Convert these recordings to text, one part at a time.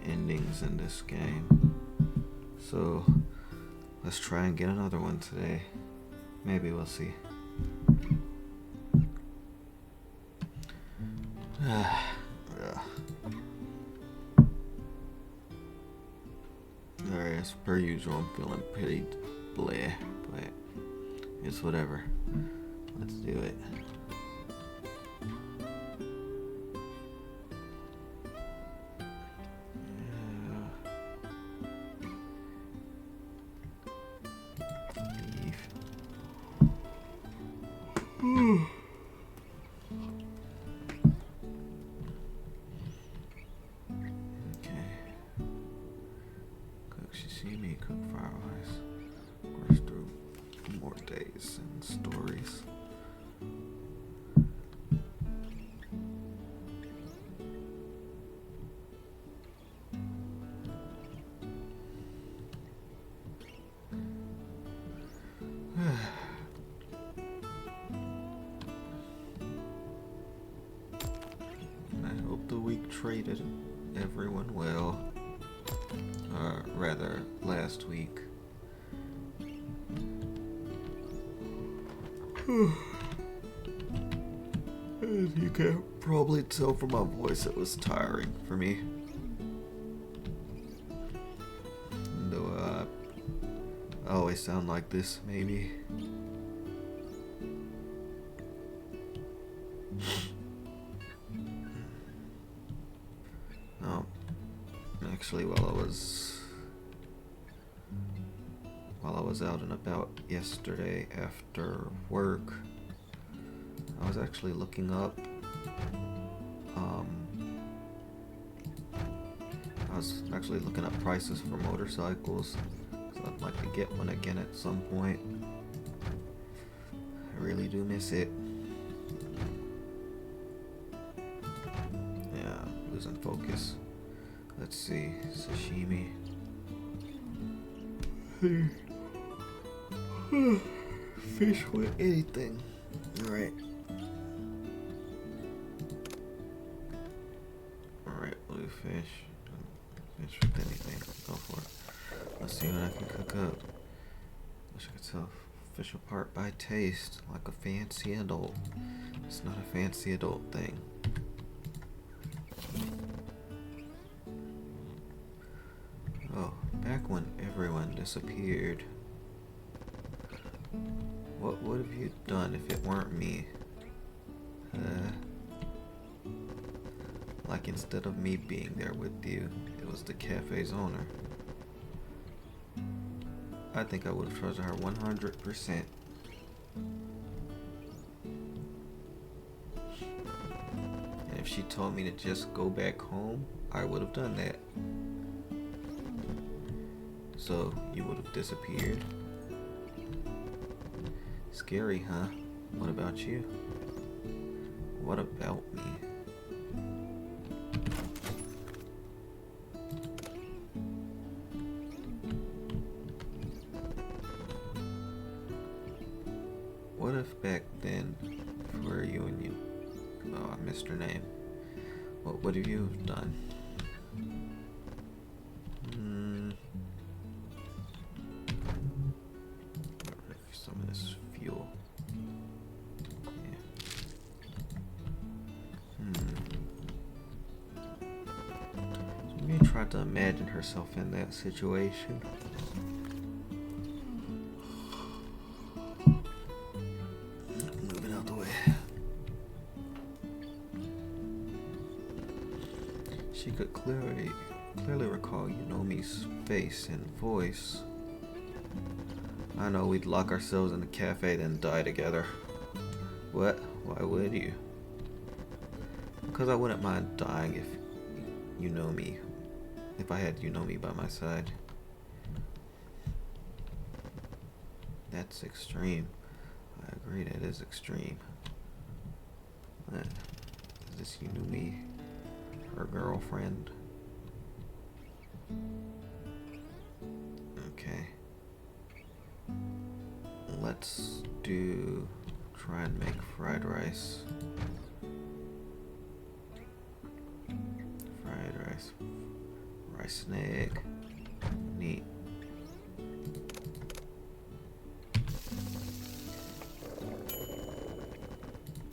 endings in this game. So let's try and get another one today. Maybe we'll see. Alright, as per usual, I'm feeling pretty bleh, but it's whatever. Let's do it. Cook fire-wise. Course through more days and stories. I hope the week treated everyone well. Rather, last week. As you can probably tell from my voice, it was tiring for me. Though I always sound like this, maybe. Actually, while I was out and about yesterday after work, I was actually looking up prices for motorcycles, so I'd like to get one again at some point. I really do miss it. Yeah, losing focus. Let's see, sashimi. Fish with anything. Alright. Alright, we'll do fish. Fish with anything. Go for it. Let's see what I can cook up. Wish I could tell fish apart by taste, like a fancy adult. It's not a fancy adult thing. Oh, back when everyone disappeared. What would have you done if it weren't me? Like instead of me being there with you, it was the cafe's owner. I think I would have trusted her 100%. And if she told me to just go back home, I would have done that. So you would have disappeared. Scary, huh? What about you? What about me? What if back then, for you and you, oh, I missed her name. What would you have done? Some of this fuel. So maybe try to imagine herself in that situation. Moving out the way. She could clearly recall Yunomi's face and voice. I know we'd lock ourselves in the cafe then die together. What? Why would you? Because I wouldn't mind dying if if I had Yunomi by my side. That's extreme. I agree, that is extreme. Is this Yunumi her girlfriend? Okay. Let's try and make fried rice. Rice and egg. Neat.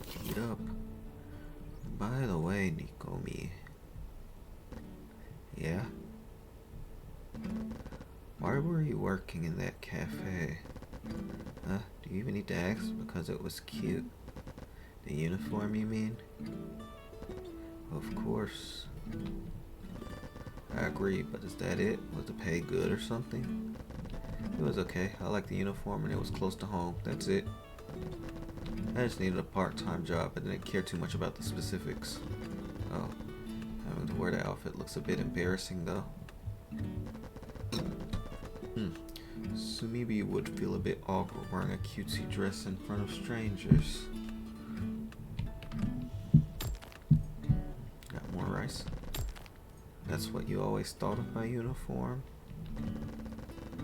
Heat up. By the way, Nikomi. Yeah? Why were you working in that cafe? Do you even need to ask? Because it was cute. The uniform, you mean? Of course. I agree, but is that it? Was the pay good or something? It was okay. I liked the uniform and it was close to home. That's it. I just needed a part-time job. I didn't care too much about the specifics. Oh, having to wear that outfit looks a bit embarrassing though. Sumibi would feel a bit awkward wearing a cutesy dress in front of strangers. Got more rice? That's what you always thought of my uniform?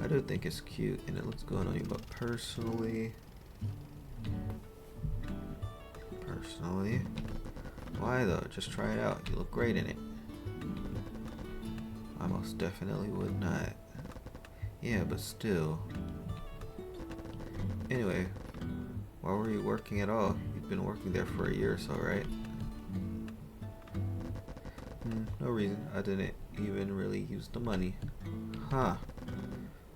I do think it's cute and it looks good on you, but personally, why though? Just try it out. You look great in it. I most definitely would not. Yeah, but still. Anyway, why were you working at all? You've been working there for a year or so, right? No reason. I didn't even really use the money. Huh.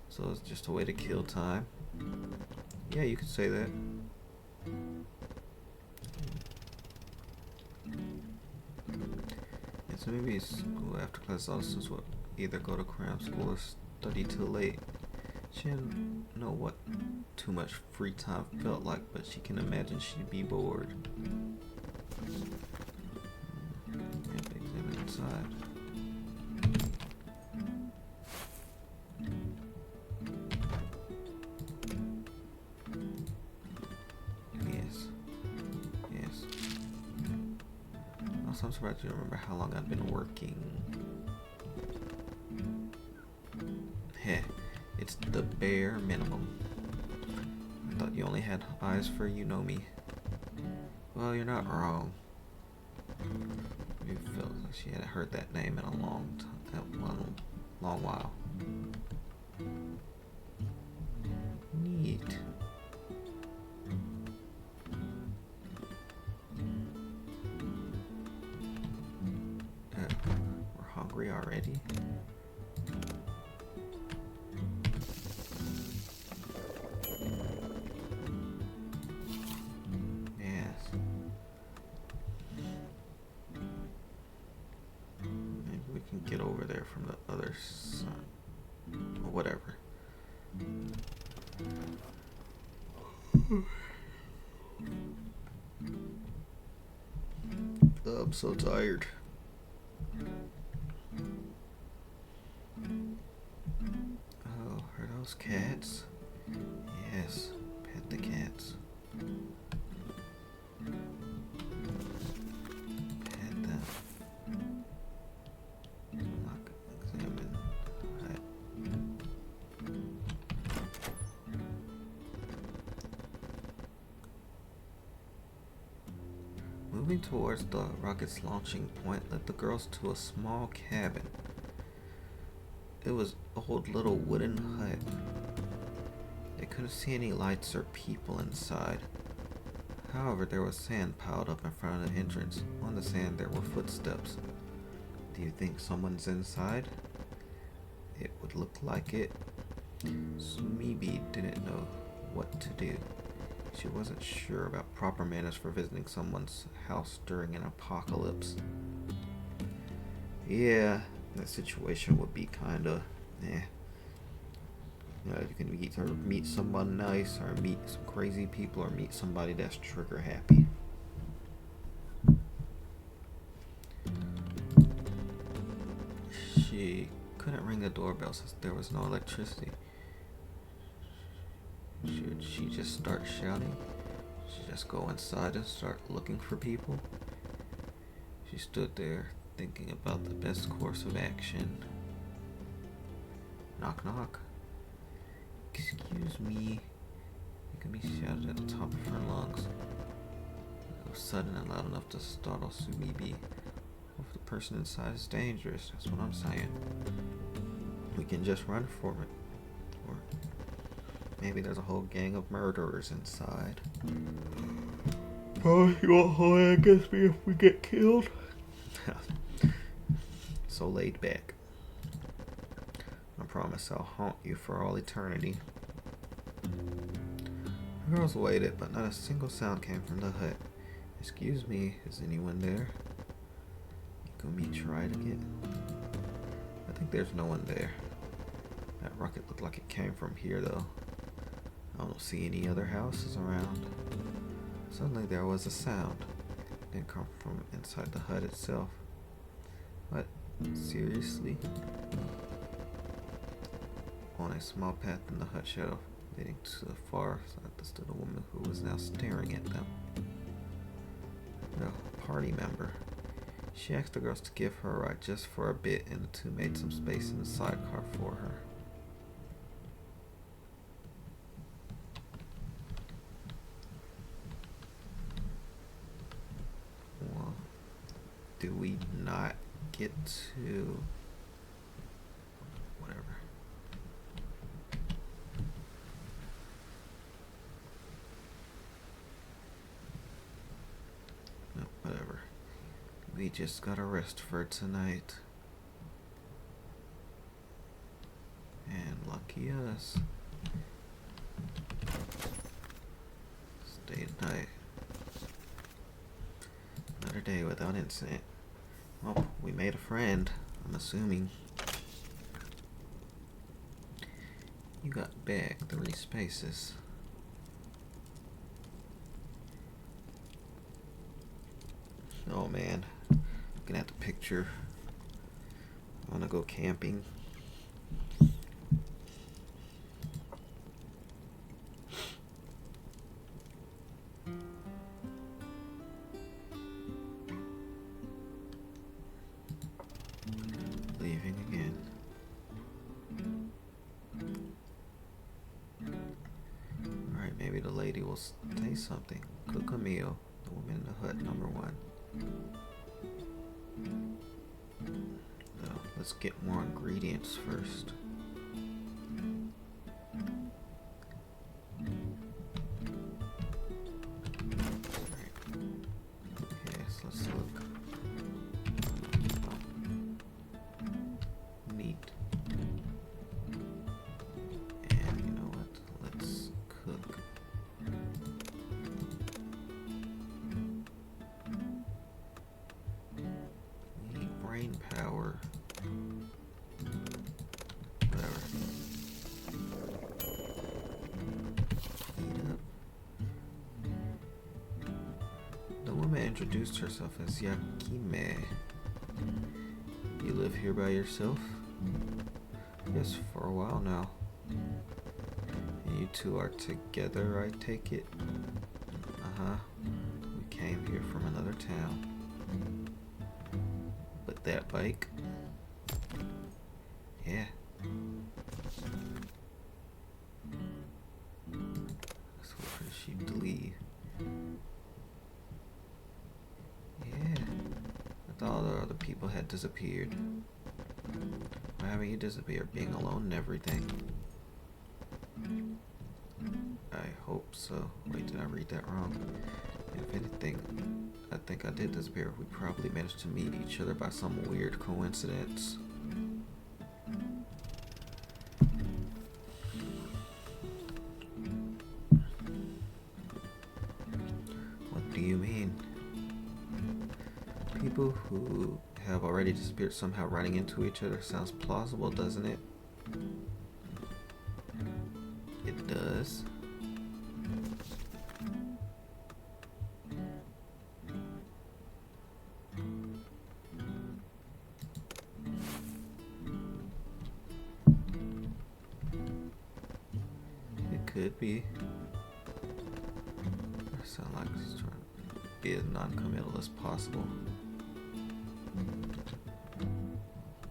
So it's just a way to kill time. Yeah, you could say that. Yeah, so maybe school after class also will either go to cram school or study till late. She didn't know what too much free time felt like, but she can imagine she'd be bored. Have to examine inside. Yes. Also, I'm surprised you remember how long I've been working. Heh, it's the bare minimum. I thought you only had eyes for Yunomi. Well, you're not wrong. It felt like she hadn't heard that name in a long while. Neat. We're hungry already? Get over there from the other side. Or whatever. I'm so tired. Oh, are those cats? Yes, pet the cats. Moving towards the rocket's launching point led the girls to a small cabin. It was an old little wooden hut. They couldn't see any lights or people inside. However, there was sand piled up in front of the entrance. On the sand there were footsteps. Do you think someone's inside? It would look like it. Sumibi didn't know what to do. She wasn't sure about proper manners for visiting someone's house during an apocalypse. Yeah, that situation would be kinda, You know, you can either meet someone nice, or meet some crazy people, or meet somebody that's trigger happy. She couldn't ring the doorbell since there was no electricity. Should she just start shouting? Should she just go inside and start looking for people? She stood there thinking about the best course of action. Knock knock. Excuse me. It can be shouted at the top of her lungs. It was sudden and loud enough to startle Sumibi. person inside is dangerous. That's what I'm saying. We can just run from it. Or maybe there's a whole gang of murderers inside. Oh, you won't hold it against me if we get killed? So laid back. I promise I'll haunt you for all eternity. The girls waited, but not a single sound came from the hut. Excuse me, is anyone there? Yukumi tried again. I think there's no one there. That rocket looked like it came from here, though. I don't see any other houses around. Suddenly there was a sound. It didn't come from inside the hut itself. What? Seriously? On a small path in the hut shadow, leading to the far side, stood a woman who was now staring at them. A party member. She asked the girls to give her a ride just for a bit, and the two made some space in the sidecar for her. Well, do we not get to... whatever. No, whatever. We just gotta rest for tonight. And lucky us. Stay at night. Another day without incident. Well, we made a friend, I'm assuming. You got back 3 spaces. Oh man, looking at the picture. I wanna go camping. Leaving again. Alright, maybe the lady will say something. Cook a meal. The woman in the hut, number 1. So, let's get more ingredients first. Alright. Yes, let's look. Meat. And you know what? Let's cook. We need brain power. Whatever. Eat up. The woman introduced herself as Yakime. You live here by yourself? Yes, for a while now. And you two are together, I take it? Uh-huh. We came here from another town. But that bike? Yeah. Let's wait for the sheep to leave. Yeah. I thought all the other people had disappeared. Why haven't you disappeared? Being alone and everything. I hope so. Wait, did I read that wrong? If anything, I think I did disappear. We probably managed to meet each other by some weird coincidence. What do you mean? People who have already disappeared somehow running into each other sounds plausible, doesn't it? It does. It could be. I sound like it's trying to be as non-committal as possible.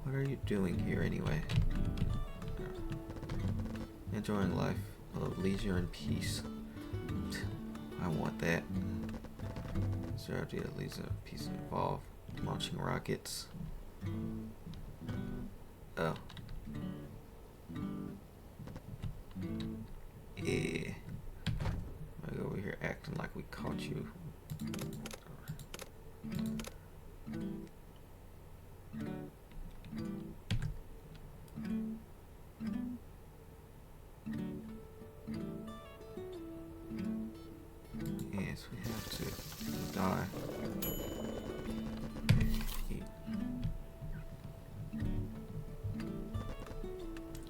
What are you doing here anyway? Enjoying life of leisure and peace. I want that. Is there idea of leisure and peace involved? Launching rockets. Oh. Yeah. Like over here acting like we caught you. Yes, we have to die.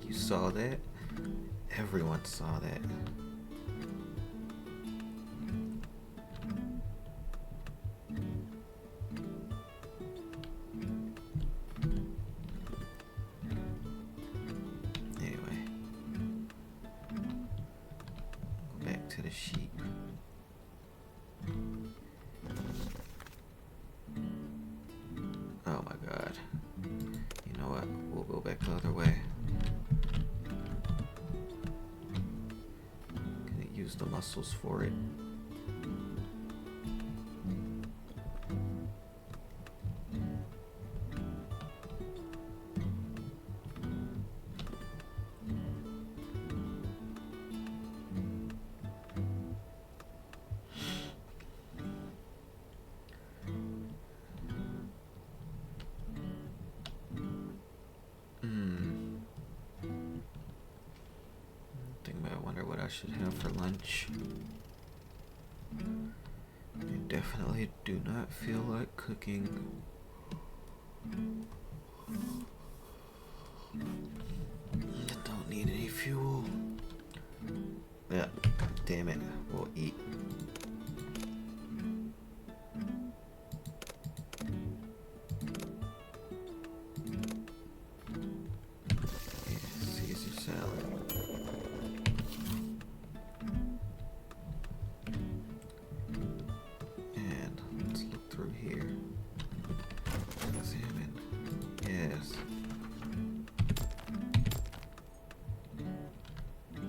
You saw that? Everyone saw that. Anyway, go back to the sheep. Oh my god. You know what? We'll go back the other way. Gonna use the muscles for it. I should have for lunch. I definitely do not feel like cooking. I don't need any fuel. Yeah, damn it. We'll eat. Yeah, Caesar salad. Through here. Examine. Yes.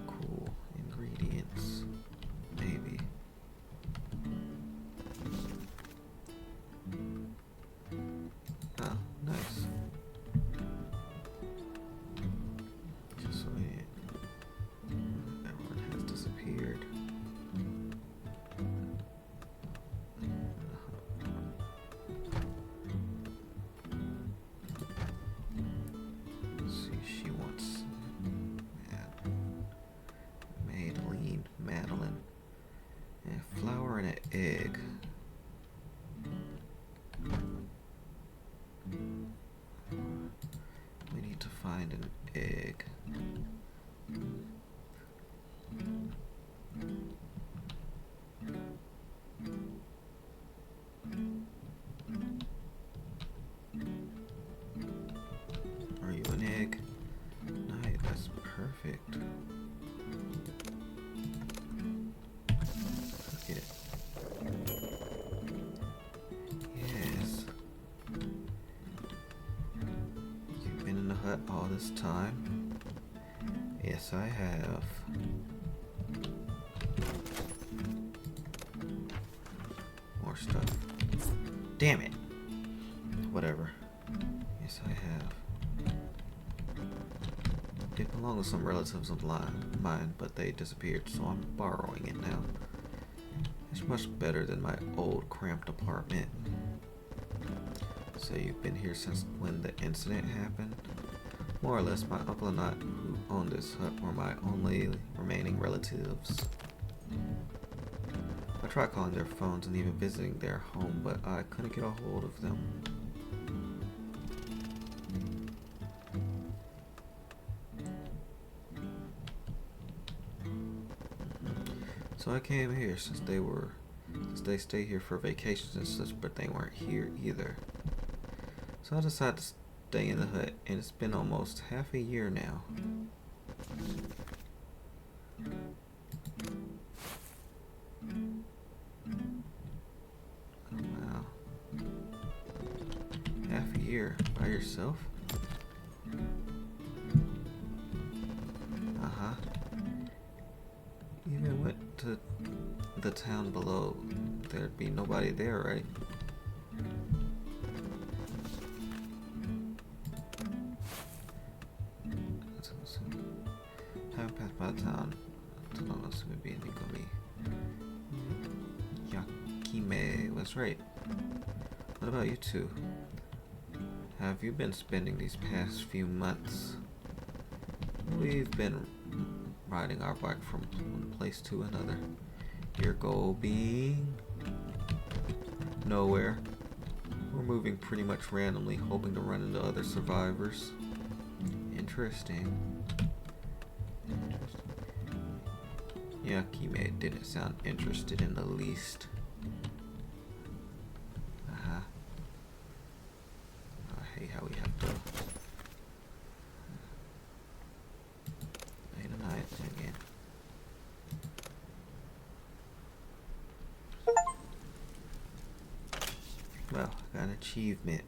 Cool. Ingredients. Maybe. Oh, nice. Just so everyone has disappeared. Egg. We need to find an egg. Are you an egg? Nice, that's perfect. Get it. All this time? Yes, I have. More stuff. Damn it. Whatever. Yes, I have. It belonged to some relatives of mine, but they disappeared, so I'm borrowing it now. It's much better than my old cramped apartment. So you've been here since when the incident happened? More or less, my uncle and I, who owned this hut, were my only remaining relatives. I tried calling their phones and even visiting their home, but I couldn't get a hold of them. So I came here since they stay here for vacations and such, but they weren't here either. So I decided to stay in the hut, and it's been almost half a year now. Oh wow. Half a year by yourself? Uh-huh. Even went to the town below. There'd be nobody there, right? Haven't passed by the town. Maybe Nikomi. Yakime was right. What about you two? Have you been spending these past few months? We've been riding our bike from one place to another. Your goal being nowhere. We're moving pretty much randomly, hoping to run into other survivors. Interesting. Yakime didn't sound interested in the least. I hate how we have to late at night again. Well, got an achievement.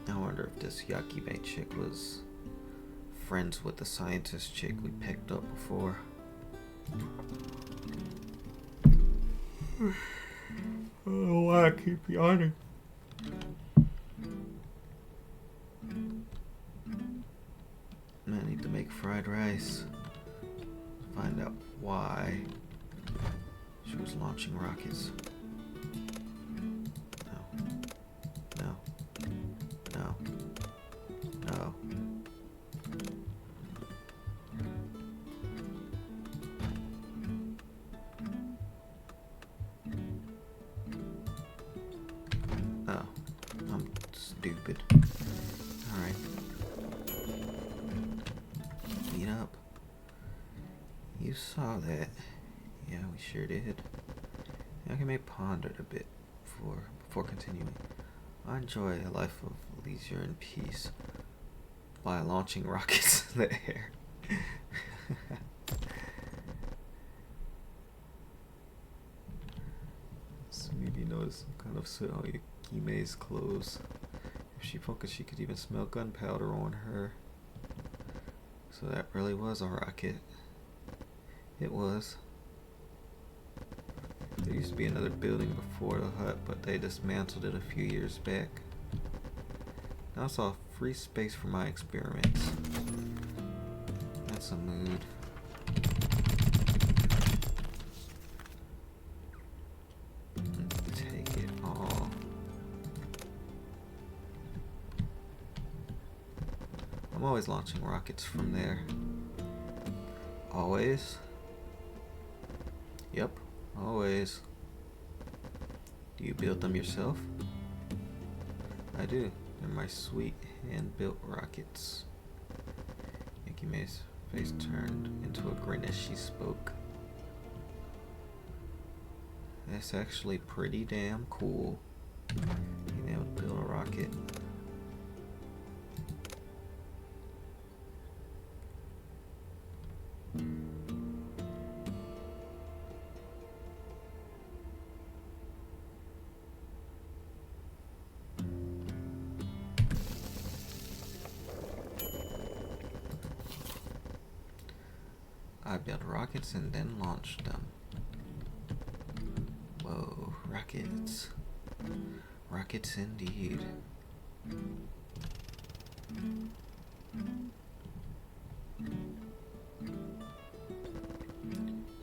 I wonder if this Yakime chick was friends with the scientist chick we picked up before. I don't know why I keep yawning. I need to make fried rice. Find out why she was launching rockets. No. Oh, I'm stupid. Alright. Meet up. You saw that. Yeah, we sure did. Yakime pondered a bit before continuing. I enjoy a life of leisure and peace by launching rockets in the air. So maybe notice some kind of soot on Yakime's clothes. If she focused, she could even smell gunpowder on her. So that really was a rocket. It was. There used to be another building before the hut, but they dismantled it a few years back. Now I saw free space for my experiments. That's a mood. Take it all. I'm always launching rockets from there. Always? Yep, always. Do you build them yourself? I do. They're my sweet hand-built rockets. Yakime's face turned into a grin as she spoke. That's actually pretty damn cool. Being able to build a rocket. I built rockets and then launched them. Whoa, rockets. Rockets indeed.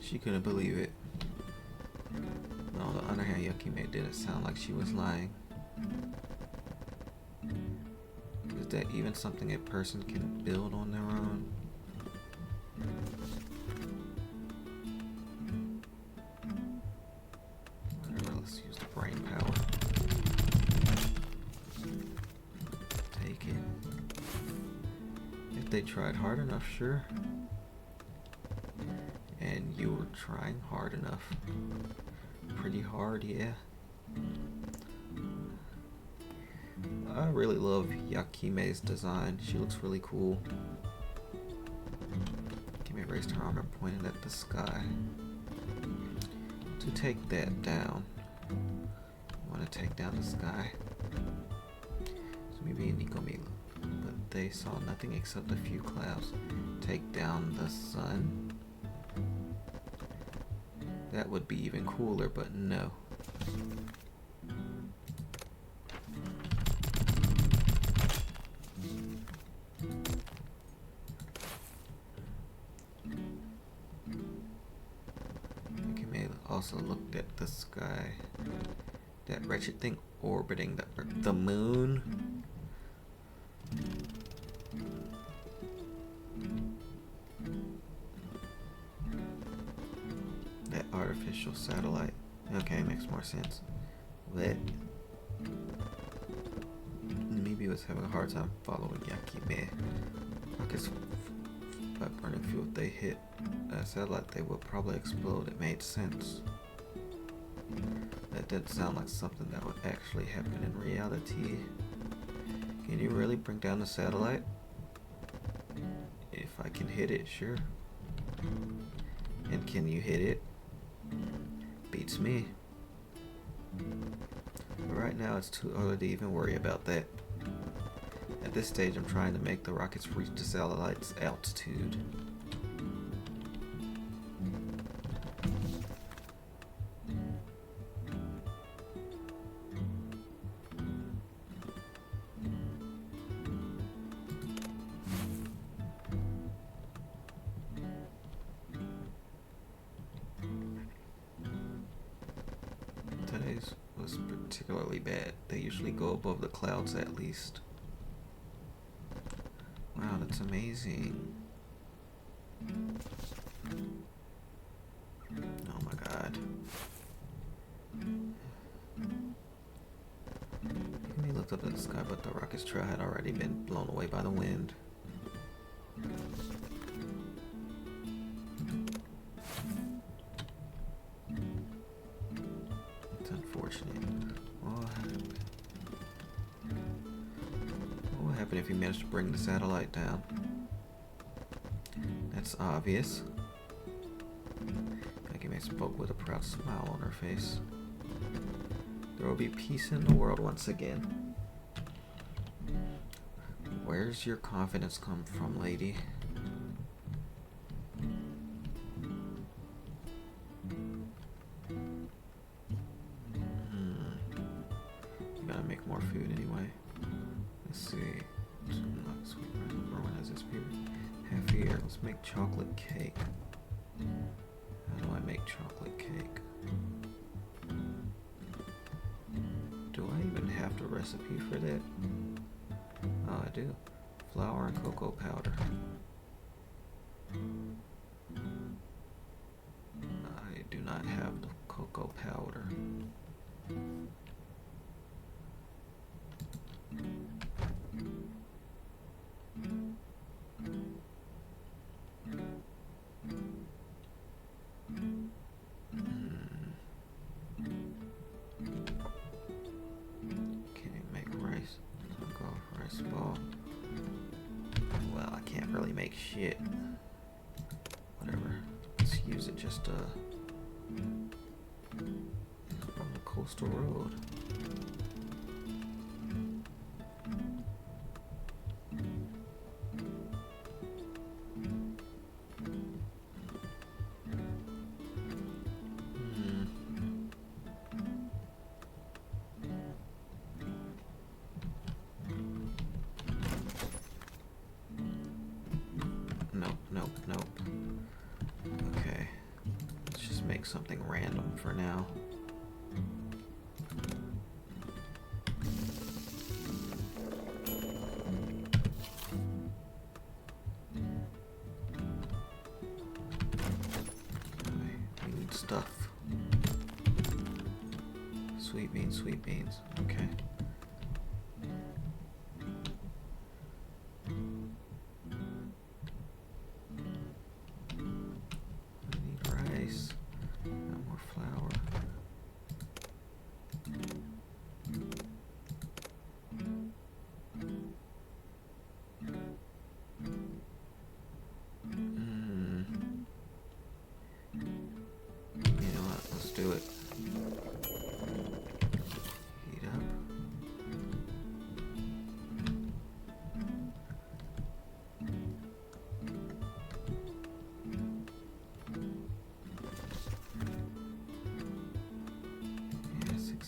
She couldn't believe it. But on the other hand, Yakime didn't sound like she was lying. Is that even something a person can build on their own? Let's use the brain power. Take it. If they tried hard enough, sure. And you were trying hard enough. Pretty hard, yeah. I really love Yakime's design. She looks really cool. Yakime raised her arm and pointed at the sky. To take that down. You want to take down the sky? So maybe Nikomi, but they saw nothing except a few clouds. Take down the sun. That would be even cooler, but no. You may also look at the sky. That wretched thing orbiting the moon. That artificial satellite. Okay, makes more sense. What? Maybe it was having a hard time following Yaki Man. Rockets by burning fuel, if they hit a satellite, they would probably explode. It made sense. That didn't sound like something that would actually happen in reality. Can you really bring down the satellite? If I can hit it, sure. And can you hit it? Beats me. But right now it's too early to even worry about that. At this stage I'm trying to make the rockets reach the satellite's altitude. Today's was particularly bad. They usually go above the clouds at least. Wow, that's amazing. Oh my god. He looked up at the sky, but the rocket's trail had already been blown away by the wind. It's unfortunate. What would happen if you managed to bring the satellite down? That's obvious. Maggie spoke with a proud smile on her face. There will be peace in the world once again. Where's your confidence come from, lady? You gotta make more food anyway. Let's see. Not sweet. Everyone has this period. Half a year. Let's make chocolate cake. How do I make chocolate cake? Do I even have the recipe for that? Oh, I do. Flour and cocoa powder. I do not have the cocoa powder. Can you make rice? Cocoa rice ball. Well, I can't really make shit. Whatever. Let's use it just on the coastal road. Nope. Okay. Let's just make something random for now. We need stuff. Sweet beans. Okay. Do it. Heat up.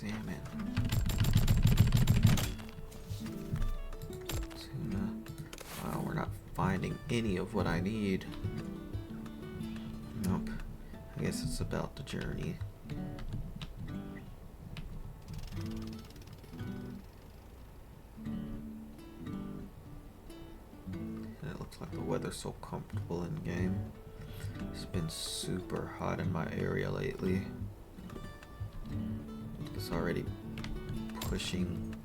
salmon. Tuna. Wow, we're not finding any of what I need. Nope. I guess it's about the journey. It looks like the weather's so comfortable in game. It's been super hot in my area lately. It's already pushing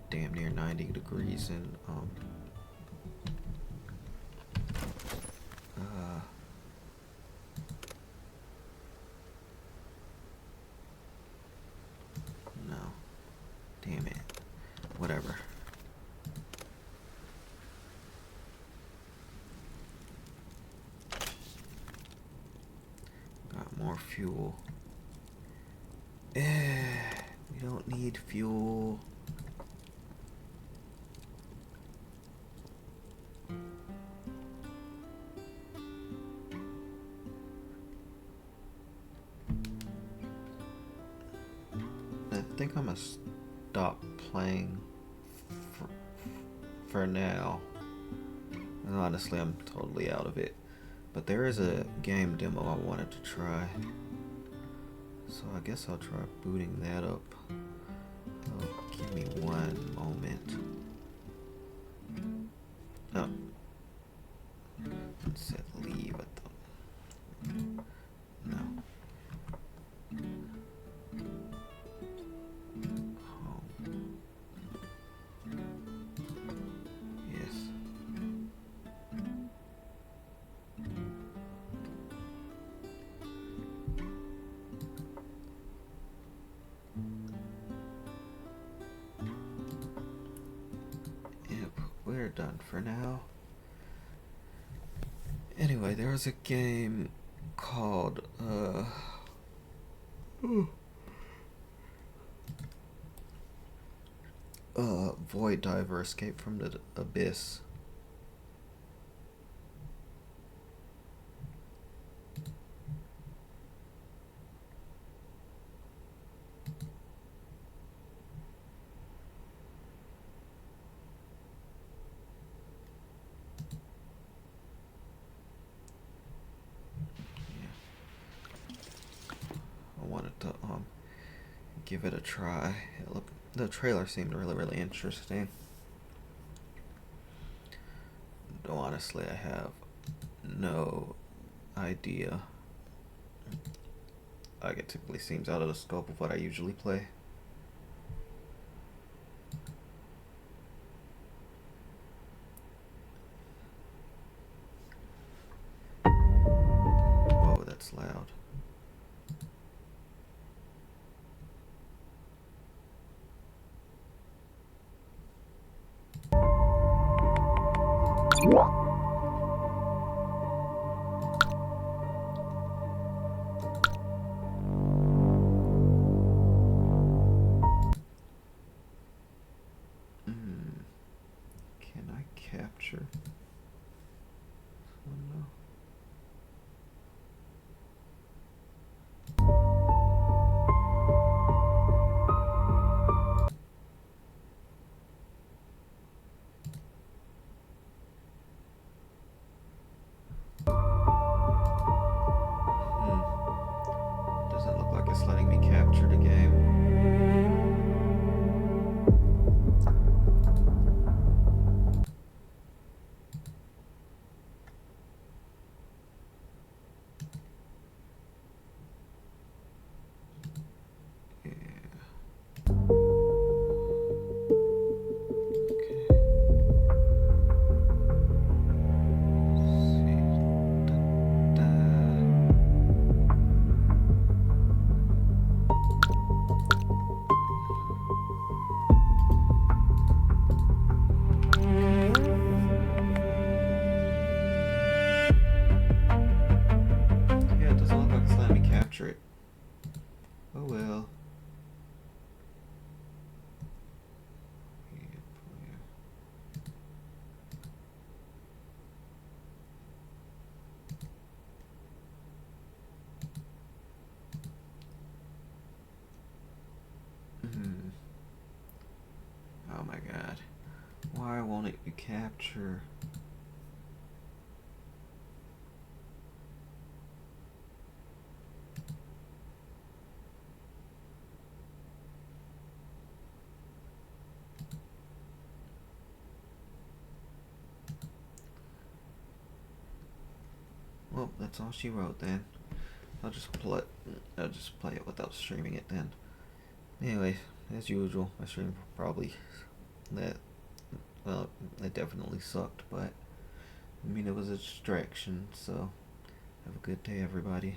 damn near 90 degrees in no. Damn it. Whatever. Got more fuel. We don't need fuel. I think I'm gonna stop playing for now. And honestly, I'm totally out of it. But there is a game demo I wanted to try. So I guess I'll try booting that up. Oh, give me one moment. Oh. It said leave. I thought. No. Home. Yes. Yep, we're done for now. Anyway, there was a game called Void Diver Escape from the Abyss. I wanted to give it a try. The trailer seemed really interesting. Though honestly, I have no idea. Like, it typically seems out of the scope of what I usually play. Whoa, that's loud. Can I capture? Oh, no. Doesn't look like it's letting me capture the game. It. Oh well. Click recapture. Well, that's all she wrote then. I'll just play it without streaming it then. Anyway, as usual, my stream probably that well, it definitely sucked, but I mean it was a distraction, so have a good day everybody.